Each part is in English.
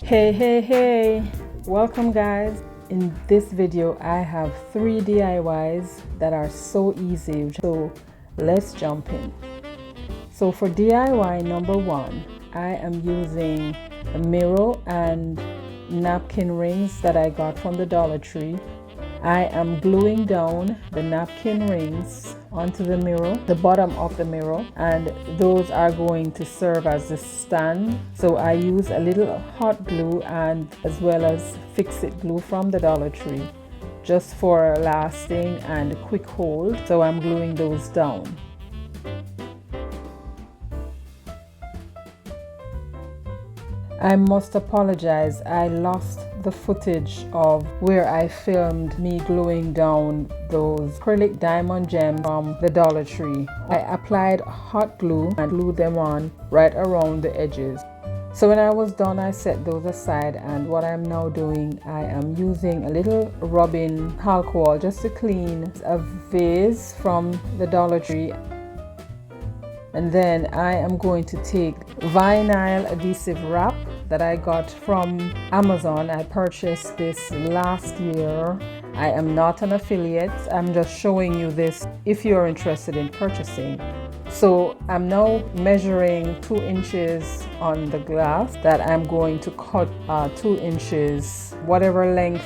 Hey, welcome guys. In this video I have 3 DIYs that are so easy, so let's jump in. So for DIY number 1, I am using a mirror and napkin rings that I got from the Dollar Tree. I am gluing down the napkin rings onto the mirror, the bottom of the mirror, and those are going to serve as the stand. So I use a little hot glue and as well as fix-it glue from the Dollar Tree just for lasting and quick hold. So I'm gluing those down. I must apologize, I lost the footage of where I filmed me gluing down those acrylic diamond gems from the Dollar Tree. I applied hot glue and glued them on right around the edges. So when I was done, I set those aside, and what I'm now doing, I am using a little rubbing alcohol just to clean a vase from the Dollar Tree. And then I am going to take vinyl adhesive wrap that I got from Amazon. I purchased this last year. I am not an affiliate. I'm just showing you this if you're interested in purchasing. So I'm now measuring 2 inches on the glass that I'm going to cut 2 inches, whatever length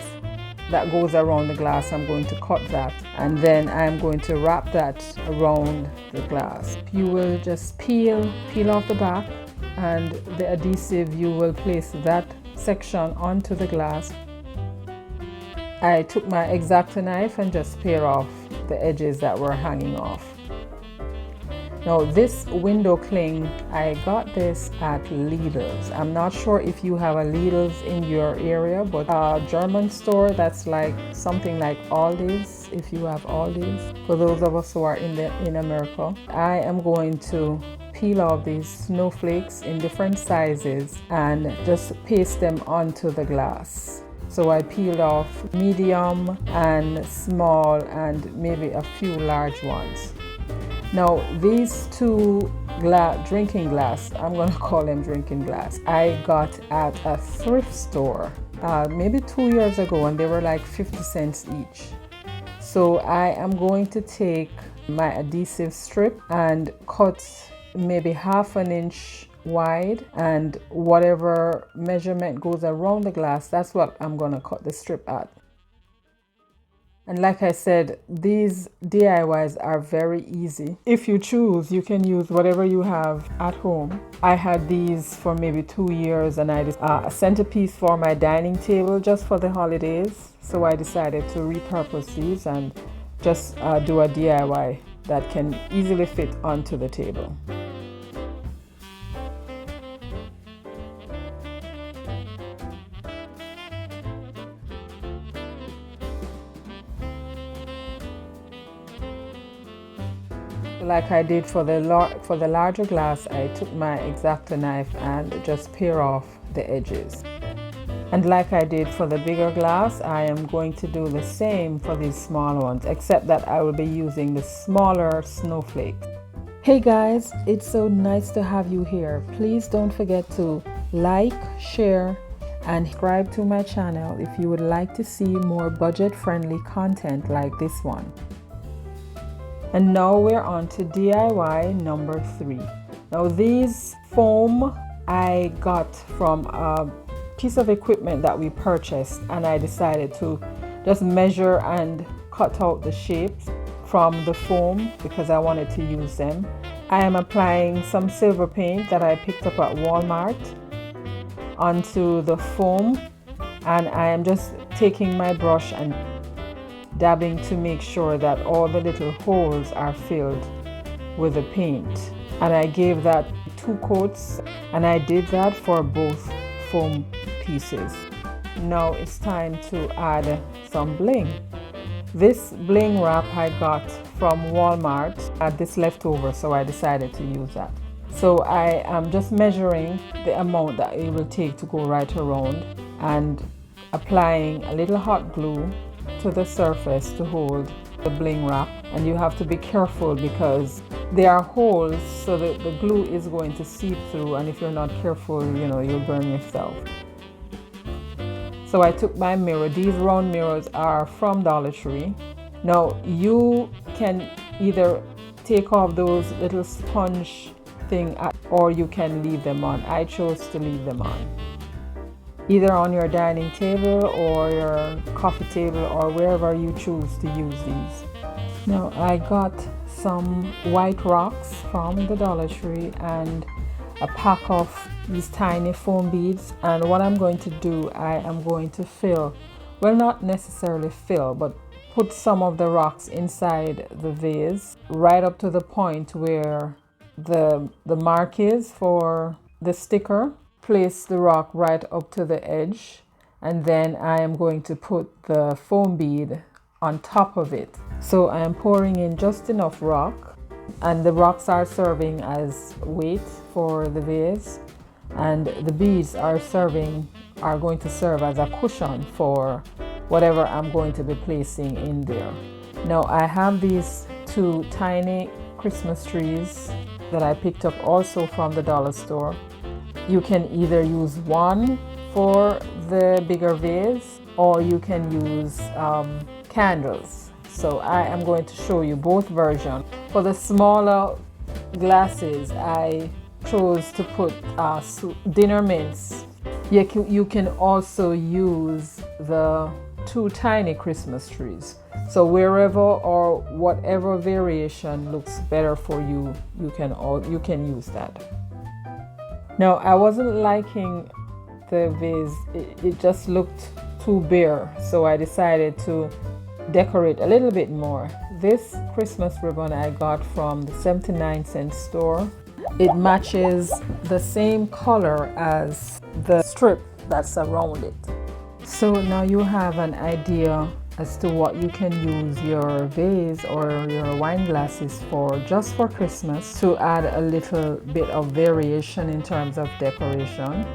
that goes around the glass, I'm going to cut that, and then I'm going to wrap that around the glass. You will just peel off the back, and the adhesive, you will place that section onto the glass. I took my X-Acto knife and just pare off the edges that were hanging off. Now this window cling, I got this at Lidl's. I'm not sure if you have a Lidl's in your area, but a German store that's like something like Aldi's, if you have Aldi's. For those of us who are in America, I am going to peel off these snowflakes in different sizes and just paste them onto the glass. So I peeled off medium and small and maybe a few large ones. Now these 2 drinking glass, I'm going to call them drinking glass, I got at a thrift store maybe 2 years ago, and they were like 50 cents each. So I am going to take my adhesive strip and cut maybe 1/2 inch wide, and whatever measurement goes around the glass, that's what I'm going to cut the strip at. And like I said, these DIYs are very easy. If you choose, you can use whatever you have at home. I had these for maybe 2 years, and I a centerpiece for my dining table just for the holidays. So I decided to repurpose these and just do a DIY that can easily fit onto the table. Like I did for the larger glass, I took my X-Acto knife and just pare off the edges. And like I did for the bigger glass, I am going to do the same for these small ones, except that I will be using the smaller snowflake. Hey guys, it's so nice to have you here. Please don't forget to like, share, and subscribe to my channel if you would like to see more budget-friendly content like this one. And now we're on to DIY number 3. Now these foam I got from a piece of equipment that we purchased, and I decided to just measure and cut out the shapes from the foam because I wanted to use them. I am applying some silver paint that I picked up at Walmart onto the foam, and I am just taking my brush and dabbing to make sure that all the little holes are filled with the paint. And I gave that 2 coats, and I did that for both foam pieces. Now it's time to add some bling. This bling wrap I got from Walmart. I had this leftover, so I decided to use that. So I am just measuring the amount that it will take to go right around and applying a little hot glue to the surface to hold the bling wrap. And you have to be careful because there are holes, so that the glue is going to seep through, and if you're not careful, you'll burn yourself. So I took my mirror. These round mirrors are from Dollar Tree. Now you can either take off those little sponge thing or you can leave them on. I chose to leave them on. Either on your dining table or your coffee table or wherever you choose to use these. Now I got some white rocks from the Dollar Tree and a pack of these tiny foam beads, and what I'm going to do, I am going to fill, well, not necessarily fill, but put some of the rocks inside the vase right up to the point where the mark is for the sticker. Place the rock right up to the edge, and then I am going to put the foam bead on top of it. So I am pouring in just enough rock, and the rocks are serving as weight for the vase, and the beads are going to serve as a cushion for whatever I'm going to be placing in there. Now I have these two tiny Christmas trees that I picked up also from the dollar store. You can either use one for the bigger vase or you can use candles. So I am going to show you both versions. For the smaller glasses, I chose to put dinner mints. You can also use the two tiny Christmas trees. So wherever or whatever variation looks better for you, you can use that. Now I wasn't liking the vase, it just looked too bare, so I decided to decorate a little bit more. This Christmas ribbon I got from the 79-cent store. It matches the same color as the strip that's around it. So now you have an idea as to what you can use your vase or your wine glasses for, just for Christmas, to add a little bit of variation in terms of decoration.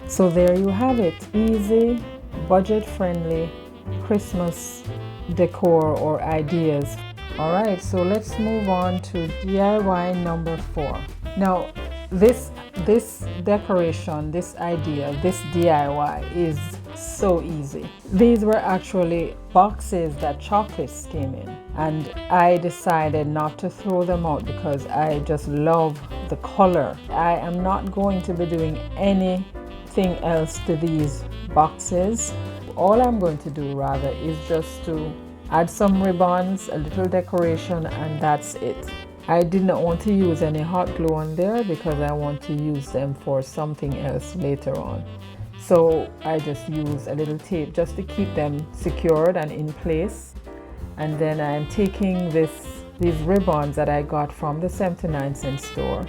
So there you have it, easy, budget-friendly Christmas decor or ideas. All right, so let's move on to DIY number 4. Now this decoration, this idea, this DIY is so easy. These were actually boxes that chocolates came in, and I decided not to throw them out because I just love the color. I am not going to be doing anything else to these boxes. All I'm going to do rather is just to add some ribbons, a little decoration, and that's it. I did not want to use any hot glue on there because I want to use them for something else later on. So I just use a little tape just to keep them secured and in place. And then I'm taking these ribbons that I got from the 79-cent store.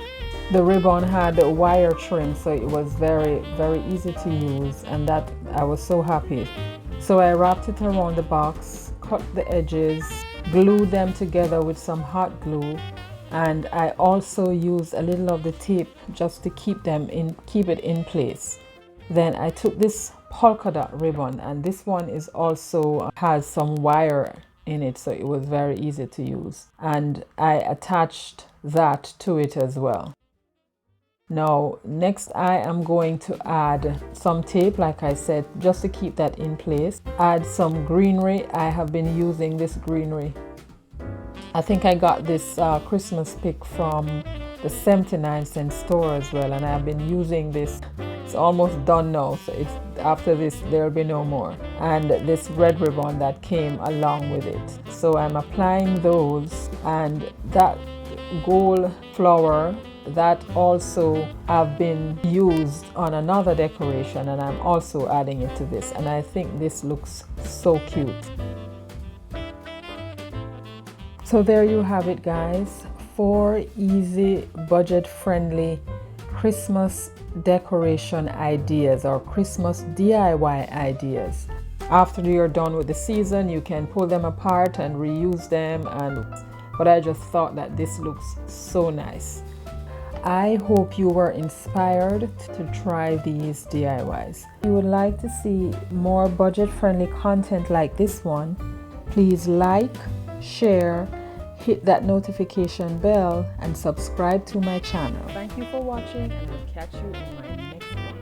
The ribbon had a wire trim, so it was very, very easy to use, and that I was so happy. So I wrapped it around the box, cut the edges, glued them together with some hot glue, and I also used a little of the tape just to keep it in place. Then I took this polka dot ribbon, and this one is also has some wire in it, so it was very easy to use, and I attached that to it as well. Now next I am going to add some tape, like I said, just to keep that in place. Add some greenery. I have been using this greenery. I think I got this Christmas pick from the 79-cent store as well, and I've been using this. It's almost done now, so after this there'll be no more. And this red ribbon that came along with it. So I'm applying those, and that gold flower that also have been used on another decoration, and I'm also adding it to this, and I think this looks so cute. So there you have it, guys. 4 easy, budget-friendly Christmas decoration ideas or Christmas DIY ideas. After you're done with the season, you can pull them apart and reuse them, but I just thought that this looks so nice. I hope you were inspired to try these DIYs. If you would like to see more budget-friendly content like this one, please like, share, hit that notification bell, and subscribe to my channel. Thank you for watching, and I'll catch you in my next one.